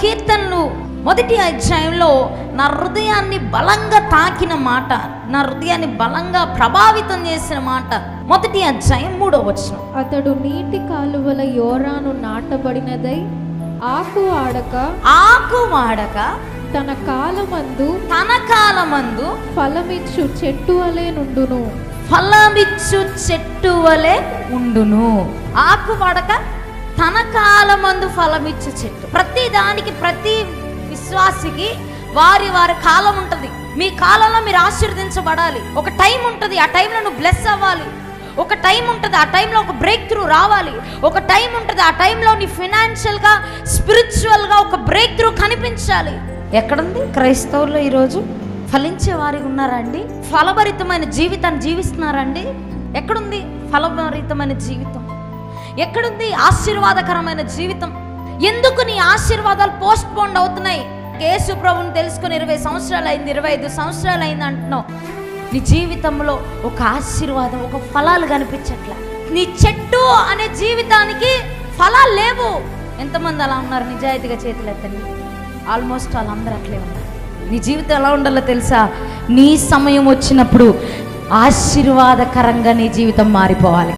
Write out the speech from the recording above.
కీర్తనలు మొదటి అధ్యాయంలో నా హృదయాన్ని బలంగా తాకిన మాట, నా హృదయాన్ని బలంగా ప్రభావితం చేసిన మాట మొదటి అధ్యాయం 3వ వచనం. అతడు నీటి కాలువల యోరాను నాటబడినదై ఆకు వాడక తన కాలమందు ఫలమిచ్చు చెట్టు వలె నుండును. ఫలమిచ్చు చెట్టు వలె ఉండును. ఆకు వాడక తన కాలమందు ఫలమిచ్చు చెట్టు. ప్రతి దానికి, ప్రతి విశ్వాసికి వారి కాలం ఉంటుంది. మీ కాలంలో మీరు ఆశీర్వదించబడాలి. ఒక టైం ఉంటుంది, ఆ టైంలో నువ్వు బ్లెస్ అవ్వాలి. ఒక టైం ఉంటుంది, ఆ టైంలో ఒక బ్రేక్ త్రూ రావాలి. ఒక టైం ఉంటుంది, ఆ టైంలో నీ ఫైనాన్షియల్గా, స్పిరిచువల్గా ఒక బ్రేక్ త్రూ కనిపించాలి. ఎక్కడుంది? క్రైస్తవుల్లో ఈరోజు ఫలించే వారికి ఉన్నారా అండి? ఫలభరితమైన జీవితాన్ని జీవిస్తున్నారండి? ఎక్కడుంది ఫలభరితమైన జీవితం? ఎక్కడుంది ఆశీర్వాదకరమైన జీవితం? ఎందుకు నీ ఆశీర్వాదాలు పోస్ట్ పోన్ అవుతున్నాయి? యేసు ప్రభువుని తెలుసుకుని 20 సంవత్సరాలు అయింది, 25 సంవత్సరాలు అయింది అంటున్నావు. నీ జీవితంలో ఒక ఆశీర్వాదం, ఒక ఫలాలు కనిపించట్లా. నీ చెట్టు అనే జీవితానికి ఫలాలు లేవు. ఎంతమంది అలా ఉన్నారు? నిజాయితీగా చేతులు ఎత్తండి. ఆల్మోస్ట్ వాళ్ళందరూ అట్లే ఉన్నారు. నీ జీవితం ఎలా ఉండాలో తెలుసా? నీ సమయం వచ్చినప్పుడు ఆశీర్వాదకరంగా నీ జీవితం మారిపోవాలి.